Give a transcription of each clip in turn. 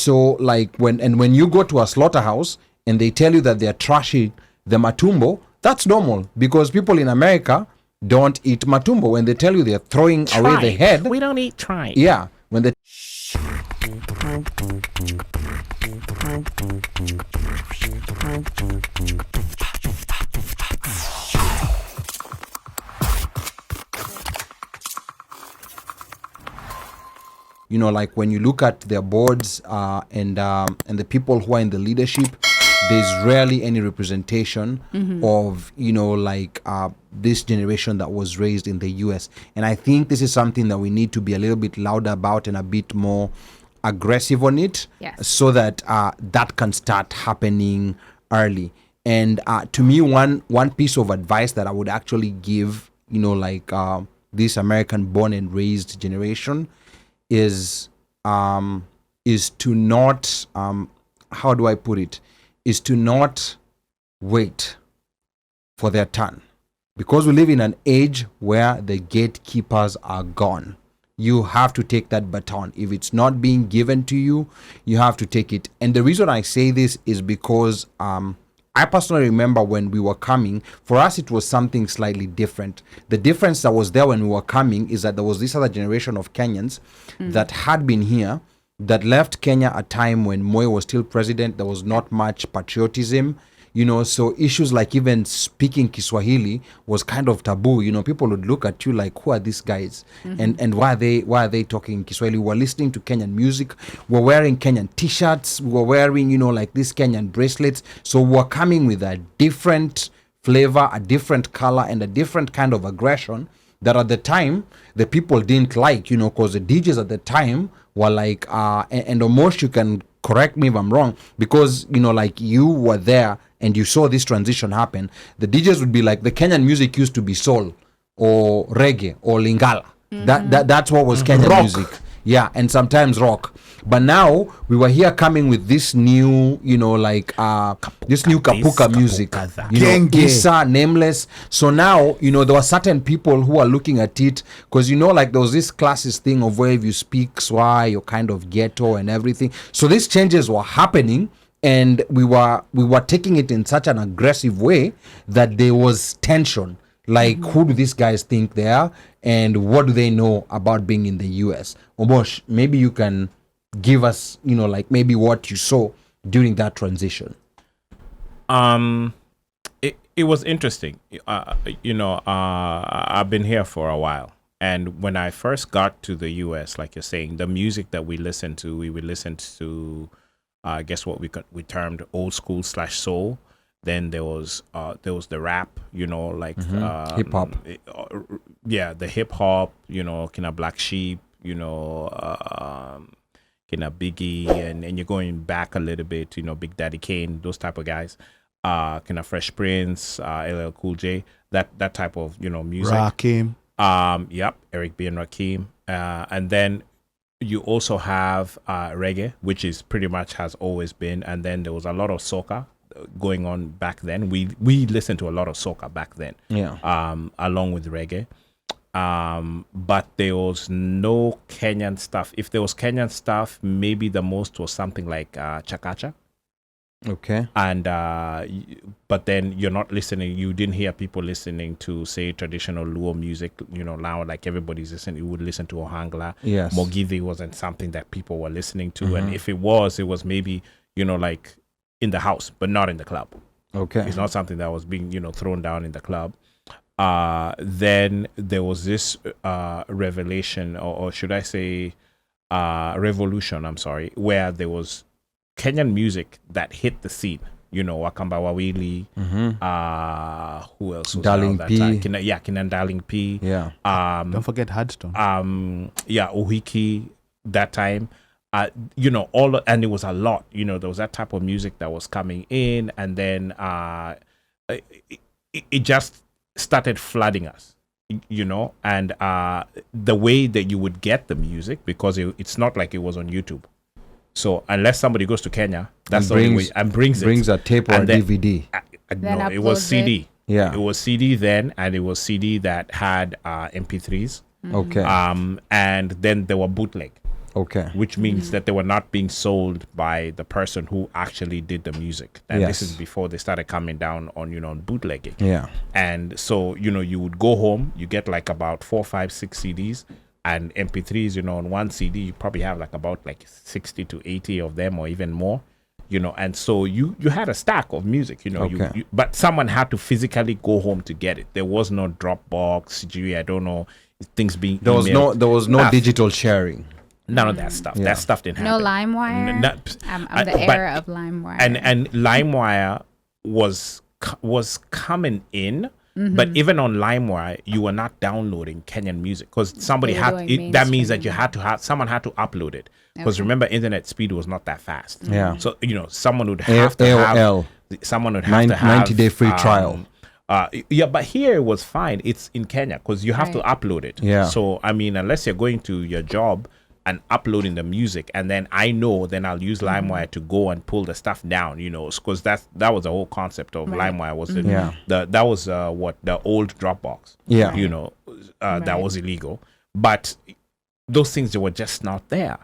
so like when you go to a slaughterhouse and they tell you that they're trashing the matumbo, that's normal because people in America don't eat matumbo. When they tell you they're throwing away the head, we don't eat tripe. Yeah, when they like when you look at their boards and the people who are in the leadership, there's rarely any representation of this generation that was raised in the US. And I think this is something that we need to be a little bit louder about and a bit more aggressive on it, so that that can start happening early. And to me, one piece of advice that I would actually give this American born and raised generation is to not how do I put it, is to not wait for their turn, because we live in an age where the gatekeepers are gone. You have to take that baton. If it's not being given to you, you have to take it. And the reason I say this is because I personally remember when we were coming, for us it was something slightly different. The difference that was there when we were coming is that there was this other generation of Kenyans that had been here, that left Kenya at a time when Moi was still president. There was not much patriotism, so issues like even speaking Kiswahili was kind of taboo. People would look at you like, who are these guys? And why are they talking Kiswahili? We were listening to Kenyan music. We were wearing Kenyan t-shirts. We were wearing, these Kenyan bracelets. So we were coming with a different flavor, a different color, and a different kind of aggression that at the time the people didn't like, because the DJs at the time were like, and OMOSH, you can correct me if I'm wrong, because, you were there and you saw this transition happen. The DJs would be like, the Kenyan music used to be soul or reggae or lingala. That's what was Kenyan music. Yeah, and sometimes rock. But now we were here coming with this new, this new kapuka music, Gisa, Nameless. So now, there were certain people who are looking at it, because there was this classist thing of where if you speak Swa, you're kind of ghetto and everything. So these changes were happening, and we were taking it in such an aggressive way that there was tension. Like, who do these guys think they are, and what do they know about being in the US? OMOSH, maybe you can give us, maybe what you saw during that transition. It was interesting. I've been here for a while, and when I first got to the US, like you're saying, the music that we listened to, we would listen to, I guess what we termed old school / soul. Then there was the rap, hip hop. The hip hop, Kina Black Sheep, Kina Biggie, and you're going back a little bit, Big Daddy Kane, those type of guys, Kina Fresh Prince, LL Cool J, that type of music. Rakim. Eric B and Rakim, and then you also have reggae, which is pretty much has always been, and then there was a lot of soca going on back then. We listened to a lot of soca back then, along with reggae, but there was no Kenyan stuff. If there was Kenyan stuff, maybe the most was something like chakacha. Okay. And but then you're not listening. You didn't hear people listening to, say, traditional Luo music. Now like everybody's listening. You would listen to Ohangla. Yes. Mogithi wasn't something that people were listening to, and if it was maybe like in the house, but not in the club. Okay. It's not something that was being, thrown down in the club. Then there was this revelation, or should I say revolution, where there was Kenyan music that hit the scene. Wakamba Wawili, who else was Darling around that P. time? Kinan Darling P. Yeah. Don't forget Hardstone. Uhiki, that time. And it was a lot. There was that type of music that was coming in, and then it just started flooding us, and the way that you would get the music, because it's not like it was on YouTube. So unless somebody goes to Kenya, that's the only way, and brings a tape or a DVD. No, it was CD. Yeah, it was CD then, and it was CD that had MP3s. Okay. And then there were bootleg. Okay. which means that they were not being sold by the person who actually did the music. And this is before they started coming down on, on bootlegging. Yeah. And so, you would go home, you get like about 4, 5, 6 CDs and MP3s, on one CD, you probably have like about like 60 to 80 of them or even more, and so you had a stack of music, Okay. but someone had to physically go home to get it. There was no Dropbox, I don't know, things being There was emailed. no digital sharing. None of that stuff. Yeah. That stuff didn't No happen. LimeWire. I'm the era of LimeWire. And LimeWire was coming in, but even on LimeWire, you were not downloading Kenyan music because somebody that means that someone had to upload it. Because remember, internet speed was not that fast. Yeah. So someone would have to AOL. Someone would have to have 90-day free trial. But here it was fine. It's in Kenya because you have to upload it. Yeah. So I mean, unless you're going to your job and uploading the music, and then then I'll use LimeWire to go and pull the stuff down, because that was the whole concept of LimeWire was that was what the old Dropbox, that was illegal, but those things, they were just not there.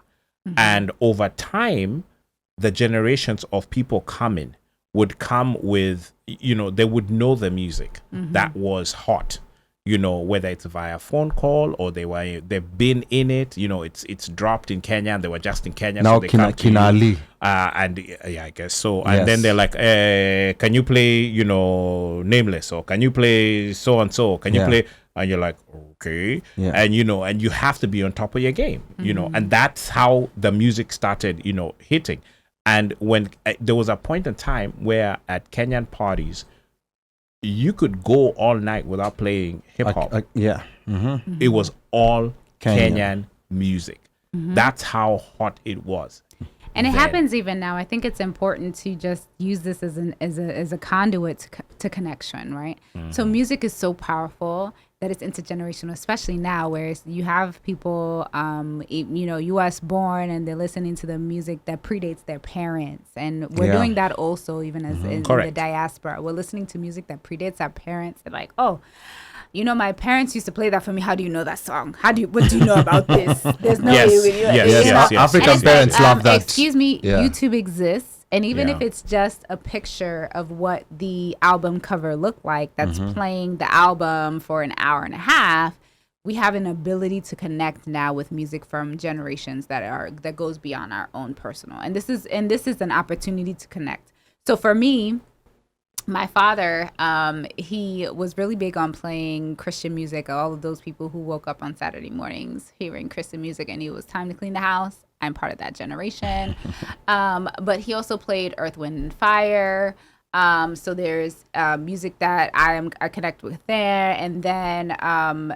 And over time, the generations of people coming would come with, they would know the music that was hot, whether it's via phone call or they've been in it, it's dropped in Kenya and they were just in Kenya. Now so they come to you, Kinali. I guess so. And then they're like, can you play, Nameless, or can you play so and so? Can you play? And you're like, okay. Yeah. And and you have to be on top of your game, and that's how the music started, hitting. And when there was a point in time where at Kenyan parties, you could go all night without playing hip hop. It was all Kenyan music. That's how hot it was. And it happens even now. I think it's important to just use this as a conduit to connection, right? So music is so powerful that it's intergenerational, especially now, where you have people, U.S. born, and they're listening to the music that predates their parents, and we're doing that also, even as in the diaspora. We're listening to music that predates our parents. They're like, oh, my parents used to play that for me. How do you know that song? What do you know about this? There's no yes. African parents love that. Excuse me, YouTube exists. And even if it's just a picture of what the album cover looked like, that's playing the album for an hour and a half, we have an ability to connect now with music from generations that goes beyond our own personal. And this is an opportunity to connect. So for me, my father, he was really big on playing Christian music. All of those people who woke up on Saturday mornings hearing Christian music and it was time to clean the house. I'm part of that generation. But he also played Earth, Wind, and Fire. So there's music that I connect with there. And then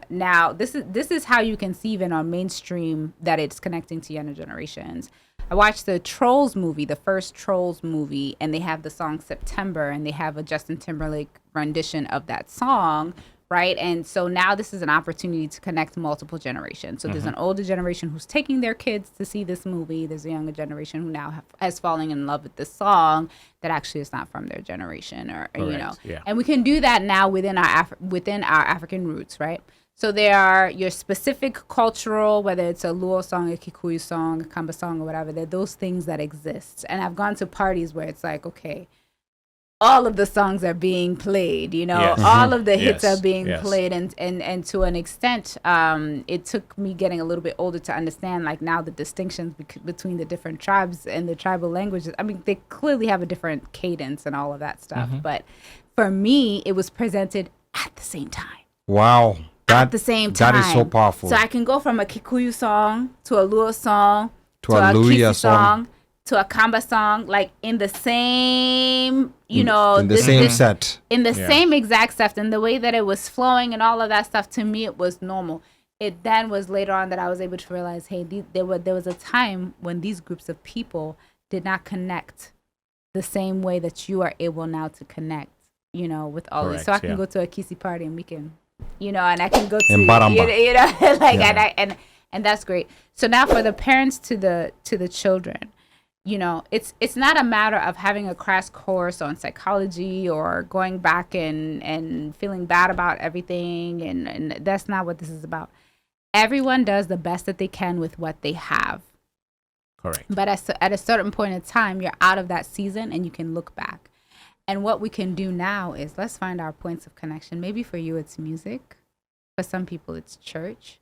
now this is how you can see even on mainstream that it's connecting to younger generations. I watched the Trolls movie, the first Trolls movie, and they have the song September, and they have a Justin Timberlake rendition of that song, right? And so now this is an opportunity to connect multiple generations. So there's an older generation who's taking their kids to see this movie. There's a younger generation who now has fallen in love with this song that actually is not from their generation, or And we can do that now within our African roots, right? So there are your specific cultural, whether it's a Luo song, a Kikuyu song, a Kamba song, or whatever, there are those things that exist. And I've gone to parties where it's like, okay, all of the songs are being played, all of the hits are being played. And to an extent, it took me getting a little bit older to understand, like, now the distinctions between the different tribes and the tribal languages. I mean, they clearly have a different cadence and all of that stuff. But for me, it was presented at the same time. Wow. At the same time. That is so powerful. So I can go from a Kikuyu song to a Luo song to a Luya song to a Kamba song, like in the same, in the same set. In the same exact stuff. And the way that it was flowing and all of that stuff, to me, it was normal. It then was later on that I was able to realize, hey, there was a time when these groups of people did not connect the same way that you are able now to connect, with all this. So I can go to a Kisi party and we can... and I can go to and that's great. So now for the parents to the children, it's not a matter of having a crash course on psychology or going back and feeling bad about everything, and that's not what this is about. Everyone does the best that they can with what they have. Correct. But at a certain point in time, you're out of that season and you can look back. And what we can do now is let's find our points of connection. Maybe for you, it's music. For some people, it's church.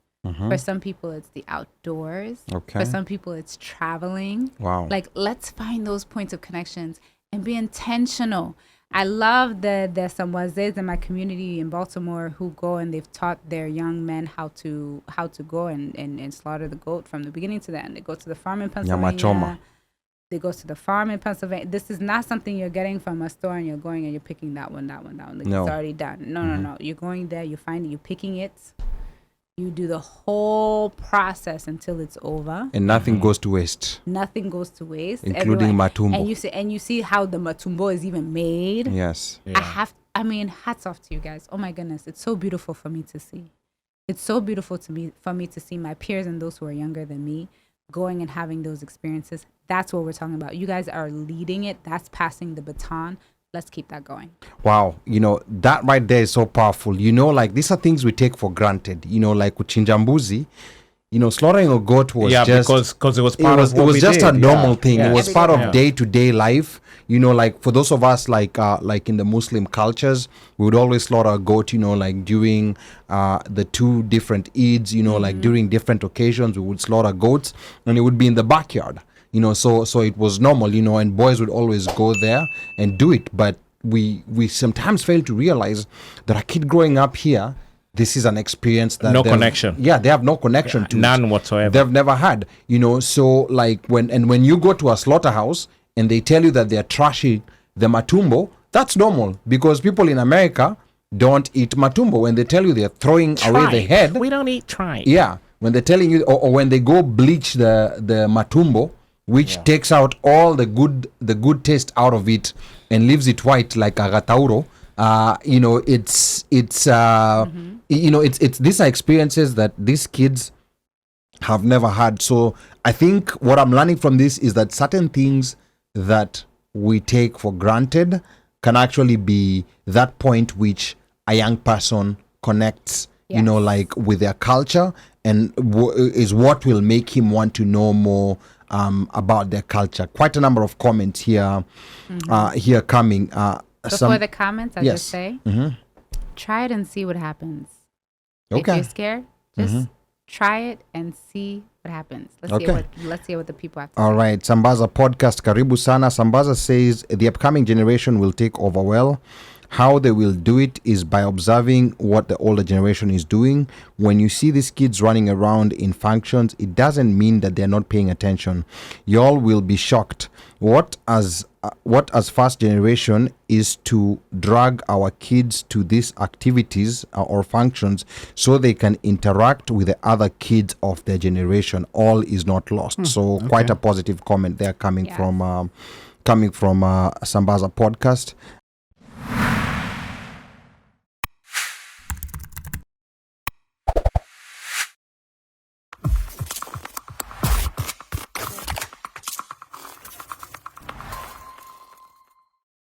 For some people, it's the outdoors. Okay. For some people, it's traveling. Wow. Like, let's find those points of connections and be intentional. I love that there's some wazés in my community in Baltimore who go and they've taught their young men how to go and slaughter the goat from the beginning to the end. They go to the farm in Pennsylvania. Nyamachoma. They go to the farm in Pennsylvania. This is not something you're getting from a store and you're going and you're picking that one. Like, No. it's already done. No. You're going there, you find it, you're picking it. You do the whole process until it's over. And nothing goes to waste. Nothing goes to waste. Including matumbo. And you see how the matumbo is even made. Yes. Yeah. Hats off to you guys. Oh my goodness. It's so beautiful for me to see. It's so beautiful for me to see my peers and those who are younger than me going and having those experiences. That's what we're talking about. You guys are leading it. That's passing the baton. Let's keep that going. Wow. That right there is so powerful. Like these are things we take for granted. Like kuchinja mbuzi, slaughtering a goat was just because it was part of what it was we just did. a normal thing. Yeah. It was part of day-to-day life. Like for those of us like in the Muslim cultures, we would always slaughter a goat, like during the 2 different Eids, like during different occasions, we would slaughter goats and it would be in the backyard. So it was normal, and boys would always go there and do it. But we sometimes fail to realize that a kid growing up here, this is an experience that No connection. Yeah, they have no connection to none it. whatsoever. They've never had, So like when you go to a slaughterhouse and they tell you that they're trashing the matumbo, that's normal because people in America don't eat matumbo. When they tell you they're throwing away the head, we don't eat tripe. yeah. When they're telling you, or when they go bleach the matumbo, which takes out all the good taste out of it and leaves it white like a gatauro. It's these are experiences that these kids have never had. So I think what I'm learning from this is that certain things that we take for granted can actually be that point which a young person connects, like with their culture, and is what will make him want to know more about their culture. Quite a number of comments here here coming. Before the comments, I'll just say, Mm-hmm. try it and see what happens. Okay. If you're scared, just try it and see what happens. Let's hear what the people have to say. All right. Sambaza podcast, karibu sana. Sambaza says the upcoming generation will take over well. How they will do it is by observing what the older generation is doing. When you see these kids running around in functions, it doesn't mean that they're not paying attention. Y'all will be shocked. What as first generation is to drag our kids to these activities or functions so they can interact with the other kids of their generation. All is not lost. So quite a positive comment there coming from Sambaza podcast.